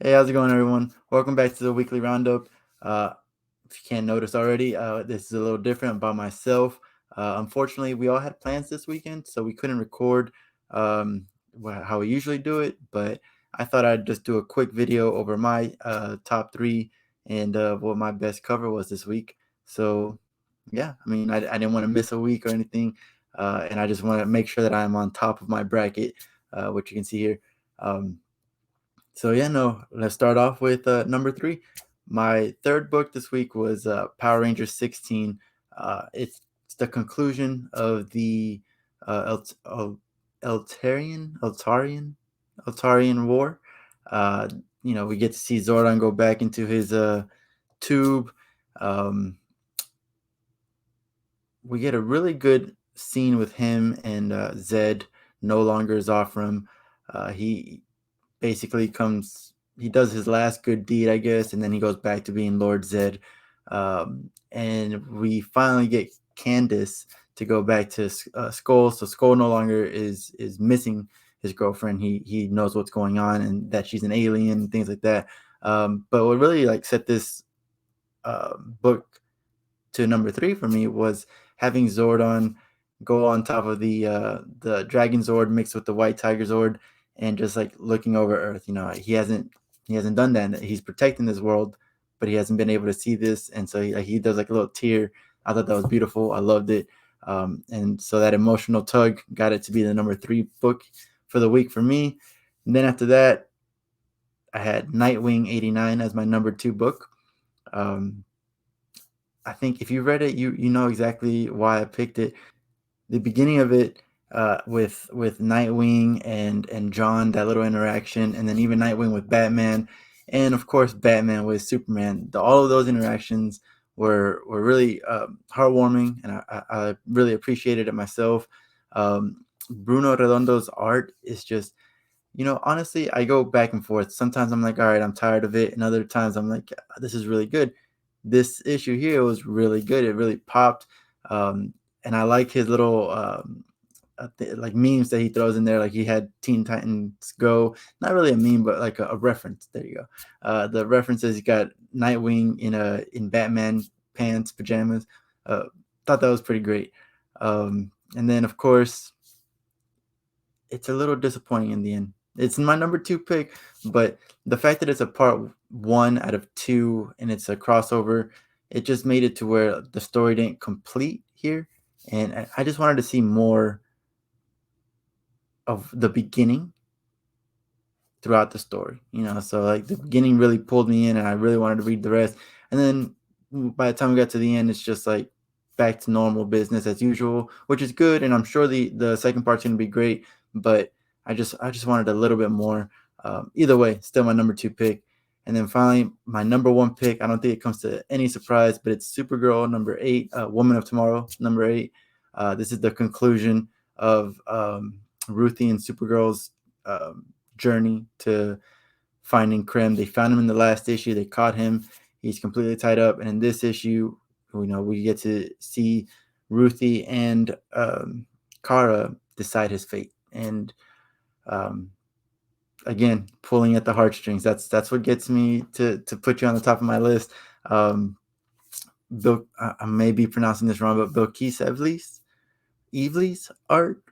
Hey, how's it going, everyone? Welcome back to the Weekly Roundup. Uh, if you can't notice already, this is a little different by myself. Unfortunately, we all had plans this weekend, so we couldn't record how we usually do it. But I thought I'd just do a quick video over my top three and what my best cover was this week. So, yeah, I mean, I didn't want to miss a week or anything, and I just want to make sure that I'm on top of my bracket, which you can see here. So yeah, no, let's start off with number three. My third book this week was Power Rangers 16. It's the conclusion of the Eltarian War. Uh, we get to see Zordon go back into his tube. Um, we get a really good scene with him and Zed no longer Zofram. He basically he does his last good deed, I guess, and then he goes back to being Lord Zed. And we finally get Candace to go back to Skull. So Skull no longer is missing his girlfriend. He knows what's going on and that she's an alien and things like that. But what really like set this book to number three for me was having Zordon go on top of the Dragon Zord mixed with the White Tiger Zord and just like looking over Earth. He hasn't done that. He's protecting this world, but he hasn't been able to see this, and so he does like a little tear. I thought that was beautiful. I loved it, and so that emotional tug got it to be the number three book for the week for me. And then after that, I had Nightwing 89 as my number two book. Um, I think if you read it, you know exactly why I picked it. The beginning of it with Nightwing and John, that little interaction, and then even Nightwing with Batman, and of course Batman with Superman. All of those interactions were really heartwarming, and I really appreciated it myself. Bruno Redondo's art is just, honestly, I go back and forth. Sometimes I'm like, all right, I'm tired of it, and other times I'm like, this is really good. This issue here was really good. It really popped, and I like his little like memes that he throws in there. Like he had Teen Titans Go, not really a meme, but like a reference. There you go. The references, he got Nightwing in Batman pants, pajamas. Uh, Thought that was pretty great. And then of course it's a little disappointing in the end. It's my number two pick, but the fact that it's a part one out of two and it's a crossover, it just made it to where the story didn't complete here. And I just wanted to see more of the beginning throughout the story, So like the beginning really pulled me in, and I really wanted to read the rest. And then by the time we got to the end, it's just like back to normal business as usual, which is good. And I'm sure the second part's gonna be great, but I just wanted a little bit more. Either way, still my number two pick. And then finally, my number one pick. I don't think it comes to any surprise, but it's Supergirl number 8, Woman of Tomorrow number 8. This is the conclusion of Ruthie and Supergirl's um, journey to finding Krim. They found him in the last issue. They caught him. He's completely tied up. And in this issue, we get to see Ruthie and Kara decide his fate. And um, again, pulling at the heartstrings. That's what gets me to put you on the top of my list. Um, Bill, I may be pronouncing this wrong, but Bilquis Evely's art,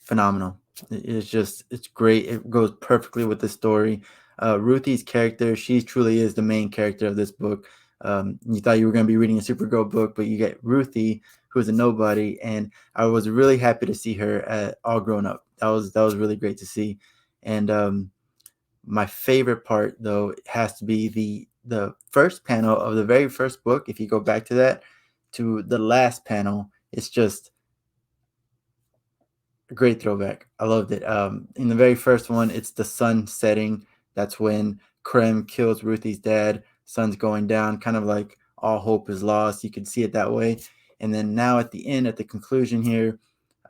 phenomenal. It's great. It goes perfectly with the story. Ruthie's character, she truly is the main character of this book. You thought you were going to be reading a Supergirl book, but you get Ruthie, who's a nobody, and I was really happy to see her all grown up. That was really great to see. And my favorite part, though, has to be the first panel of the very first book. If you go back to that, to the last panel, it's just great throwback. I loved it. In the very first one, it's the sun setting. That's when Krem kills Ruthie's dad. Sun's going down, kind of like all hope is lost. You can see it that way. And then now at the end, at the conclusion here,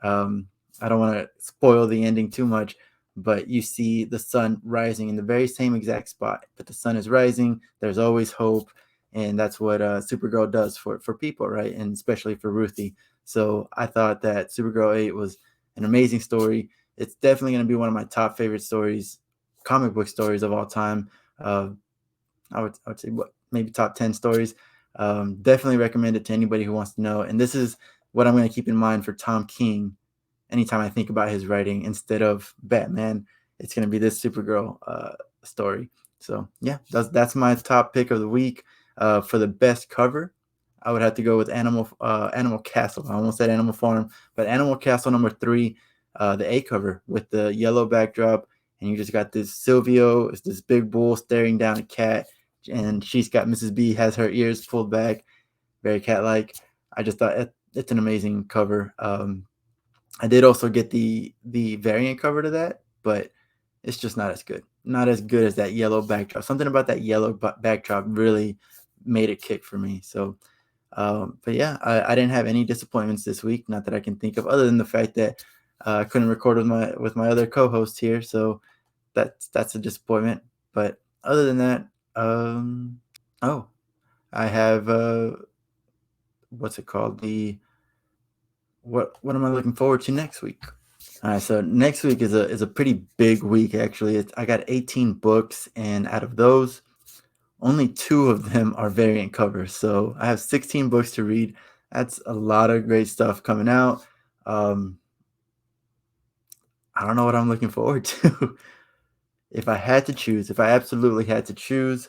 um, I don't want to spoil the ending too much, but you see the sun rising in the very same exact spot. But the sun is rising. There's always hope, and that's what Supergirl does for people, right? And especially for Ruthie. So I thought that Supergirl 8 was an amazing story. It's definitely going to be one of my top favorite stories comic book stories of all time. I would say maybe top 10 stories. Definitely recommend it to anybody who wants to know. And this is what I'm going to keep in mind for Tom King anytime I think about his writing. Instead of Batman, it's going to be this Supergirl story. So yeah, that's my top pick of the week. For the best cover, I would have to go with Animal Castle. I almost said Animal Farm, but Animal Castle #3, the A cover with the yellow backdrop, and you just got this Silvio, it's this big bull staring down a cat, and she's got Mrs. B has her ears pulled back, very cat-like. I just thought it's an amazing cover. I did also get the variant cover to that, but it's just not as good. Not as good as that yellow backdrop. Something about that yellow backdrop really made it kick for me. So, but yeah, I didn't have any disappointments this week, not that I can think of, other than the fact that I couldn't record with my other co-host here. So that's a disappointment. But other than that, oh, I have what's it called? What am I looking forward to next week? All right, so next week is a pretty big week actually. I got 18 books, and out of those, only 2 of them are variant covers. So I have 16 books to read. That's a lot of great stuff coming out. I don't know what I'm looking forward to. If I had to choose, if I absolutely had to choose,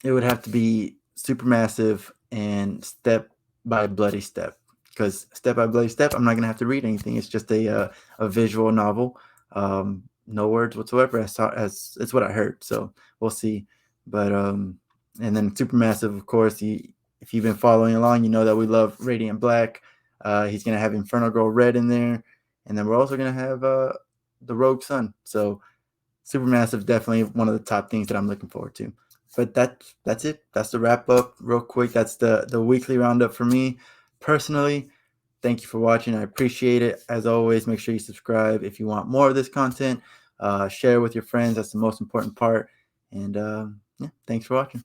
it would have to be Supermassive and Step by Bloody Step. Because Step by Bloody Step, I'm not gonna have to read anything. It's just a visual novel, no words whatsoever. As it's what I heard, so we'll see. But and then Supermassive, of course. If you've been following along, you know that we love Radiant Black. He's gonna have Inferno Girl Red in there, and then we're also gonna have the Rogue Sun. So Supermassive, definitely one of the top things that I'm looking forward to. But that's it. That's the wrap up real quick. That's the weekly roundup for me personally. Thank you for watching. I appreciate it. As always, make sure you subscribe if you want more of this content. Share with your friends. That's the most important part. And yeah, thanks for watching.